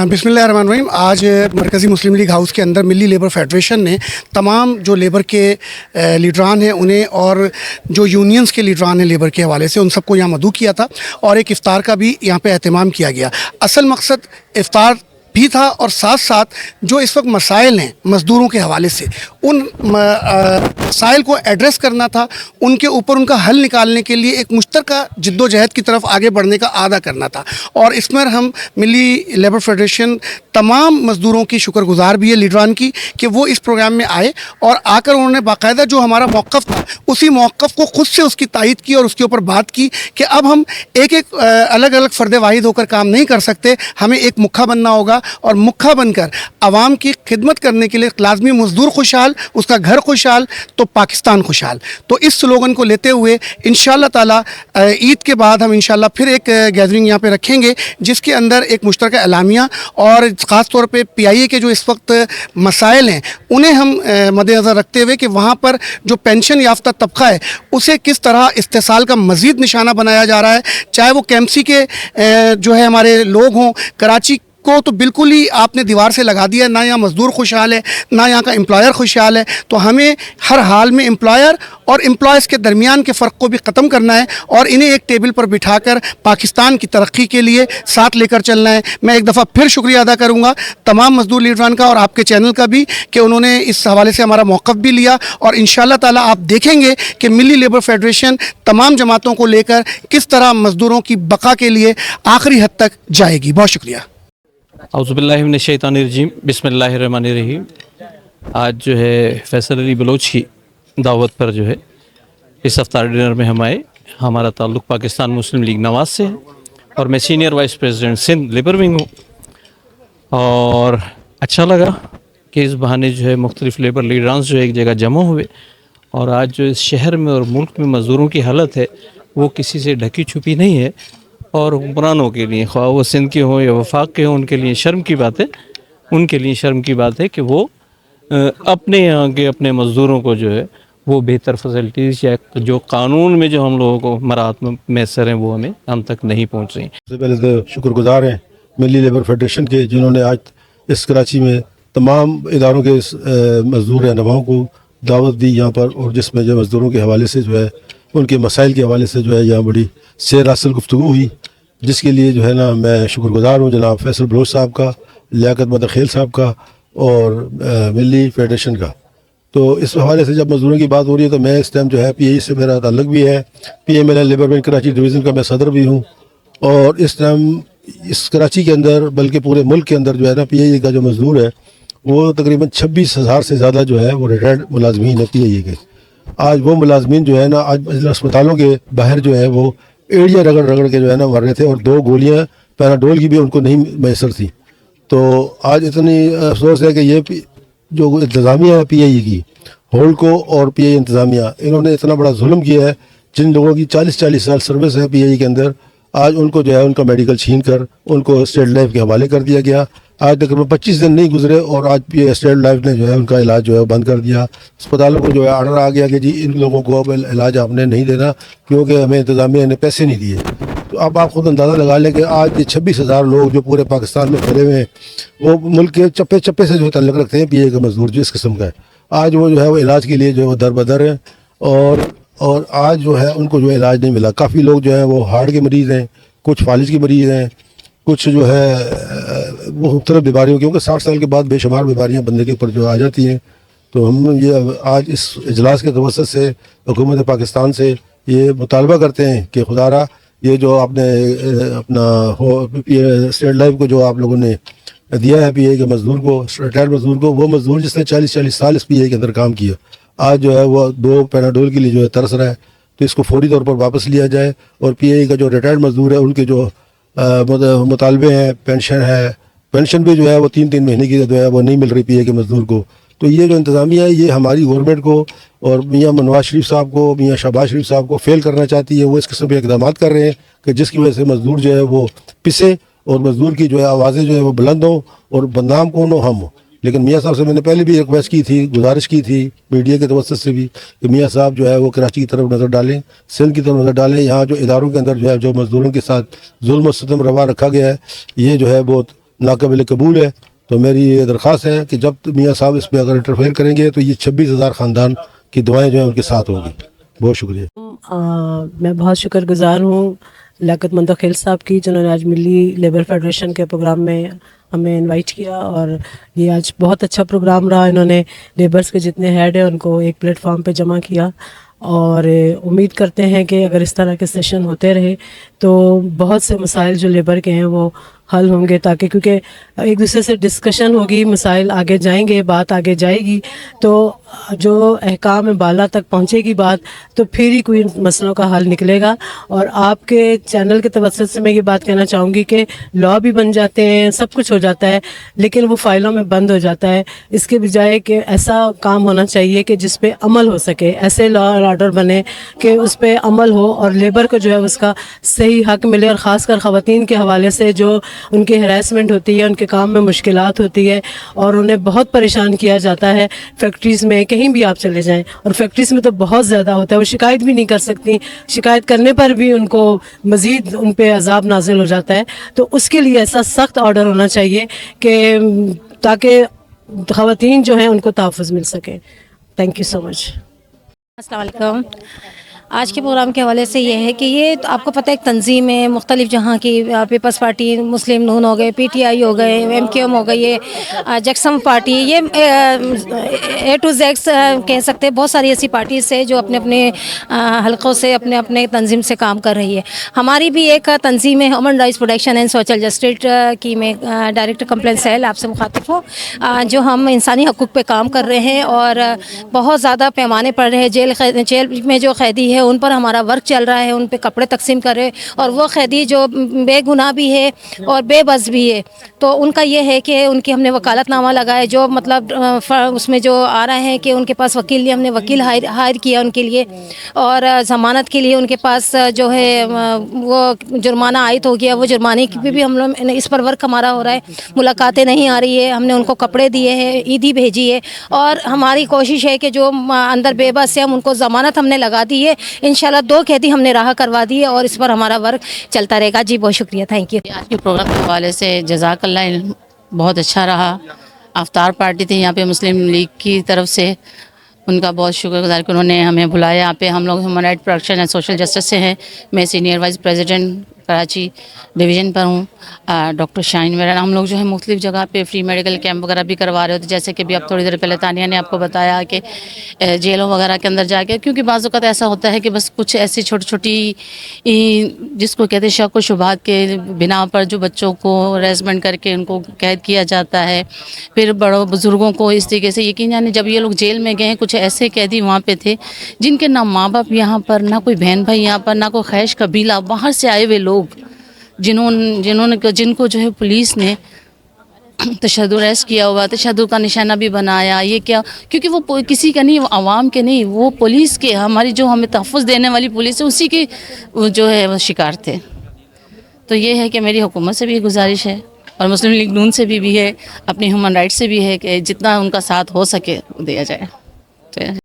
बिस्मिल्लाहिर्रहमानिर्रहीम। आज मरकज़ी मुस्लिम लीग हाउस के अंदर मिली लेबर फेडरेशन ने तमाम जो लेबर के लीडरान हैं उन्हें और जो यूनियंस के लीडरान हैं लेबर के हवाले से उन सबको यहाँ मदऊ किया था और एक इफ्तार का भी यहाँ पे एहतमाम किया गया। असल मकसद इफ्तार भी था और साथ साथ जो इस वक्त मसाइल हैं मज़दूरों के हवाले से उन मसाइल को एड्रेस करना था, उनके ऊपर उनका हल निकालने के लिए एक मुश्तरका जिद्दोजहद की तरफ आगे बढ़ने का आदा करना था। और इसमें हम मिली लेबर फेडरेशन तमाम मज़दूरों की शुक्रगुजार भी है लीडरान की कि वो इस प्रोग्राम में आए और आकर उन्होंने बाकायदा जो हमारा मौक़िफ़ था उसी मौक़िफ़ को ख़ुद से उसकी तायीद की और उसके ऊपर बात की कि अब हम एक एक अलग अलग फ़र्द वाहिद होकर काम नहीं कर सकते, हमें एक मुखा बनना होगा और मुखा बनकर आवाम की खिदमत करने के लिए लाजमी मज़दूर खुशहाल, उसका घर खुशहाल तो पाकिस्तान खुशहाल। तो इस स्लोगन को लेते हुए इंशाअल्लाह ताला ईद के बाद हम इंशाअल्लाह फिर एक गैदरिंग यहाँ पे रखेंगे जिसके अंदर एक मुश्तरका एलामिया और ख़ास तौर पे PIA के जो इस वक्त मसाइल हैं उन्हें हम मद्देनज़र रखते हुए कि वहाँ पर जो पेंशन याफ्ता तबका है उसे किस तरह इस्तेसाल का मज़ीद निशाना बनाया जा रहा है, चाहे वो KMC के जो है हमारे लोग हों, कराची को तो बिल्कुल ही आपने दीवार से लगा दिया, ना यहाँ मज़दूर खुशहाल है ना यहाँ का एम्प्लॉयर खुशहाल है। तो हमें हर हाल में एम्प्लॉयर और एम्प्लॉयज़ के दरमियान के फ़र्क को भी ख़त्म करना है और इन्हें एक टेबल पर बिठाकर पाकिस्तान की तरक्की के लिए साथ लेकर चलना है। मैं एक दफ़ा फिर शुक्रिया अदा करूँगा तमाम मज़दूर लीडरान का और आपके चैनल का भी कि उन्होंने इस हवाले से हमारा मौक़िफ़ भी लिया और इंशाअल्लाह ताला आप देखेंगे कि मिली लेबर फेडरेशन तमाम जमातों को लेकर किस तरह मज़दूरों की बका के लिए आखिरी हद तक जाएगी। बहुत शुक्रिया। औज़ुबिल्लाहि मिनश्शैतानिर्रजीम, बिस्मिल्लाहिर्रहमानिर्रहीम। आज जो है फैसल अली बलोच की दावत पर जो है इस अफ्तार डिनर में हम आए। हमारा ताल्लुक़ पाकिस्तान मुस्लिम लीग नवाज़ से है और मैं senior vice president Sindh labour wing हूँ। और अच्छा लगा कि इस बहाने जो है मुख्तलिफ़ लेबर लीडरान्स जो है एक जगह जमा हुए और आज जो इस शहर में और मुल्क में मज़दूरों की हालत है वो किसी से ढकी छुपी नहीं है और हुक्मरानों के लिए, ख्वाह वो सिंध के हों या वफाक के हों, उनके लिए शर्म की बात है, उनके लिए शर्म की बात है कि वो अपने यहाँ के अपने मज़दूरों को जो है वो बेहतर फैसिलिटीज़ या जो कानून में जो हम लोगों को मराहत मैसर हैं वो हमें हम तक नहीं पहुँच रही। सबसे पहले तो शुक्रगुजार हैं मिली लेबर फेडरेशन के जिन्होंने आज इस कराची में तमाम इदारों के मज़दूर रहनुमाओं को दावत दी यहाँ पर और जिसमें जो मज़दूरों के हवाले से जो है उनके मसाइल के हवाले से जो है यहाँ बड़ी सैर हासिल गुफ्तगू हुई, जिसके लिए जो है ना मैं शुक्रगुजार हूँ जनाब फैसल बलोच साहब का, लियाकत मदखेल साहब का और मिली फेडरेशन का। तो इस हवाले से जब मज़दूरों की बात हो रही है तो मैं इस टाइम जो है PIA से मेरा ताल्लुक़ भी है, PMLN labour wing Karachi division का मैं सदर भी हूँ और इस टाइम इस कराची के अंदर बल्कि पूरे मुल्क के अंदर जो है ना PIA का जो मज़दूर है वो तकरीबन 26,000 से ज़्यादा जो है वो रिटायर्ड मुलाजमीन है PIA के। आज वो मुलाजमीन जो है ना आज अस्पतालों के बाहर जो है वो एड़ियाँ रगड़ रगड़ के जो है ना मर रहे थे और 2 गोलियाँ पैराडोल की भी उनको नहीं मैसर थी। तो आज इतनी अफसोस है कि ये जो इंतज़ामिया है PIA की, होल्डको और PIA इंतज़ामिया, इन्होंने इतना बड़ा जुल्म किया है। जिन लोगों की 40-40 साल सर्विस है PIA के अंदर, आज उनको जो है उनका मेडिकल छीन कर उनको स्टेट लाइफ के हवाले कर दिया गया। आज तकरीबन 25 दिन नहीं गुजरे और आज स्टेट लाइफ ने जो है उनका इलाज जो है बंद कर दिया। अस्पतालों को जो है ऑर्डर आ गया कि जी इन लोगों को अब इलाज आपने नहीं देना क्योंकि हमें इंतज़ामिया ने पैसे नहीं दिए। तो अब आप खुद अंदाज़ा लगा लें कि आज ये 26,000 लोग जो पूरे पाकिस्तान में फैले हुए हैं वो मुल्क के चप्पे चप्पे से जो तल्लुक़ रखते हैं PIA का मज़दूर जो इस किस्म का है, आज वो जो है वो इलाज के लिए जो है दर बदर है और आज जो है उनको जो है इलाज नहीं मिला। काफ़ी लोग जो है वो हार्ट के मरीज़ हैं, कुछ फालिज के मरीज़ हैं, कुछ जो है वो मुख्तलिफ़ बीमारियों क्योंकि 60 साल के बाद बेशुमार बीमारियाँ बंदे के ऊपर जो आ जाती हैं। तो हम ये आज इस इजलास के तवस्सुत से हुकूमत पाकिस्तान से ये मुतालबा करते हैं कि खुदारा ये जो आपने अपना स्टेट लाइफ को जो आप लोगों ने दिया है PIA के मज़दूर को, रिटायर्ड मज़दूर को, वो मज़दूर जिसने 40-40 साल इस PIA के अंदर काम किया, आज जो है वो 2 पैराडोल के लिए जो है तरस रहा है। तो इसको फौरी तौर पर वापस लिया जाए और PIA का जो रिटायर्ड मज़दूर है उनके जो मुतालबे हैं, पेंशन है, पेंशन भी जो है वो 3-3 महीने की जो है वो नहीं मिल रही PIA के मज़दूर को। तो ये जो इंतज़ामिया है ये हमारी गवर्नमेंट को और मियाँ नवाज शरीफ साहब को, मियाँ शहबाज शरीफ साहब को फेल करना चाहती है। वो इस किस्म के इक़दाम कर रहे हैं कि जिसकी वजह से मज़दूर जो है वो पिसे और मज़दूर की जो है आवाज़ें जो है वो बुलंद हों और बदनाम कौन हो, हम हो। लेकिन मियाँ साहब से मैंने पहले भी रिक्वेस्ट की थी, गुजारिश की थी मीडिया के तवज्जुह से भी कि मियाँ साहब जो है वो कराची की तरफ नज़र डालें, सिंध की तरफ नज़र डालें। यहाँ जो इदारों के अंदर जो है जो मज़दूरों के साथ जुल्म और सितम रवा रखा गया है ये जो है बहुत नाकाबिल कबूल है। तो मेरी ये दरख्वास्त है कि जब मियाँ साहब इस पर अगर इंटरफेयर करेंगे तो ये 26,000 ख़ानदान की दुआएं जो हैं उनके साथ होंगी। बहुत शुक्रिया। मैं बहुत शुक्रगुजार हूँ लियाकत मंतखिल साहब की, जिन्होंने आज मिली लेबर फेडरेशन के प्रोग्राम में हमें इनवाइट किया, और ये आज बहुत अच्छा प्रोग्राम रहा। इन्होंने लेबर्स के जितने हेड हैं उनको एक प्लेटफॉर्म पे जमा किया, और उम्मीद करते हैं कि अगर इस तरह के सेशन होते रहे तो बहुत से मसाइल जो लेबर के हैं वो हल होंगे, ताकि क्योंकि एक दूसरे से डिस्कशन होगी, मसाइल आगे जाएंगे, बात आगे जाएगी, तो जो अहकाम बाला तक पहुंचेगी बात, तो फिर ही कोई मसलों का हल निकलेगा। और आपके चैनल के तवज्जुह से मैं ये बात कहना चाहूँगी कि लॉ भी बन जाते हैं, सब कुछ हो जाता है, लेकिन वो फाइलों में बंद हो जाता है। इसके बजाय कि ऐसा काम होना चाहिए कि जिस पे अमल हो सके, ऐसे लॉ और ऑर्डर बने कि उस पे अमल हो और लेबर को जो है उसका सही हक मिले। और ख़ासकर ख़वातीन के हवाले से जो उनकी हरासमेंट होती है, उनके काम में मुश्किलात होती है और उन्हें बहुत परेशान किया जाता है। फैक्ट्रीज़ में कहीं भी आप चले जाएं, और फैक्ट्रीज़ में तो बहुत ज़्यादा होता है, वो शिकायत भी नहीं कर सकती, शिकायत करने पर भी उनको मज़ीद उन पे अजाब नाजिल हो जाता है। तो उसके लिए ऐसा सख्त ऑर्डर होना चाहिए कि ताकि ख़वातीन जो हैं उनको तहफ़्फ़ुज़ मिल सके। Thank you so much. अस्सलाम वालेकुम। आज के प्रोग्राम के हवाले से ये है कि ये तो आपको पता है एक तंजीम है मुख्तलिफ जहाँ की, पीपल्स पार्टी, मुस्लिम नून हो गए, PTI हो गए, MQM हो गई, ये जक्सम पार्टी, ये A to Z कह सकते हैं। बहुत सारी ऐसी पार्टीज़ है जो अपने अपने हलकों से अपने अपने तंजीम से काम कर रही है। हमारी भी एक तंजीम है human rights protection and social justice की, मैं डायरेक्टर कंप्लेंट सेल आपसे मुखातिब हूँ, जो हम इंसानी हकूक़ पे काम कर रहे हैं और बहुत ज़्यादा पैमाने पड़ रहे हैं। जेल में जो कैदी है उन पर हमारा वर्क चल रहा है, उन पे कपड़े तकसीम कर रहे हैं, और वो कैदी जो बेगुनाह भी है और बेबस भी है, तो उनका ये है कि उनकी हमने वकालतनामा लगाया, जो मतलब उसमें जो आ रहा है कि उनके पास वकील नहीं, हमने वकील हायर किया उनके लिए, और ज़मानत के लिए उनके पास जो है वो जुर्माना आयद हो गया, वो जुर्माने की भी हम लोग इस पर वर्क हमारा हो रहा है। मुलाकातें नहीं आ रही है, हमने उनको कपड़े दिए हैं, ईदी भेजी है, और हमारी कोशिश है कि जो अंदर बेबस है हम उनको ज़मानत हमने लगा दी है। इंशाल्लाह 2 कैदी हमने राह करवा दी है और इस पर हमारा वर्क चलता रहेगा। जी बहुत शुक्रिया, थैंक यू। आज के प्रोग्राम के हवाले से जज़ाकल्लाह, बहुत अच्छा रहा। अफ्तार पार्टी थी यहाँ पे मुस्लिम लीग की तरफ से, उनका बहुत शुक्रगुजार कि उन्होंने हमें बुलाया। यहाँ पे हम लोग human right protection and social justice से हैं। मैं senior vice president Karachi division पर हूँ, डॉक्टर शाइन मेरा। हम लोग जो है मुख्तलिफ जगह पे फ्री मेडिकल कैंप वगैरह भी करवा रहे होते, जैसे कि अभी अब थोड़ी देर पहले तानिया ने आपको बताया कि जेलों वगैरह के अंदर जाके, क्योंकि बाज़ वक़्त ऐसा होता है कि बस कुछ ऐसी छोटी छोटी जिसको कहते हैं शक व शुबहात के बिना पर जो बच्चों को हरेसमेंट करके उनको कैद किया जाता है, फिर बड़ों बुज़ुर्गों को इस तरीके से, यकीन जाने जब ये लोग जेल में गए, कुछ ऐसे कैदी वहाँ पे थे जिनके ना माँ बाप यहाँ पर, ना कोई बहन भाई यहाँ पर, ना कोई खैश कबीला, बाहर से आए हुए लोग जिनको जो है पुलिस ने तशद्दुद अरेस्ट किया हुआ, तशद्दुद का निशाना भी बनाया। ये क्या, क्योंकि वो किसी का नहीं, वो आवाम के नहीं, वो पुलिस के, हमारी जो हमें तहफ़्फ़ुज़ देने वाली पुलिस है, उसी के जो है वो शिकार थे। तो ये है कि मेरी हुकूमत से भी गुजारिश है और मुस्लिम लीग नून से भी है, अपनी ह्यूमन राइट्स से भी है कि जितना उनका साथ हो सके दिया जाए। तो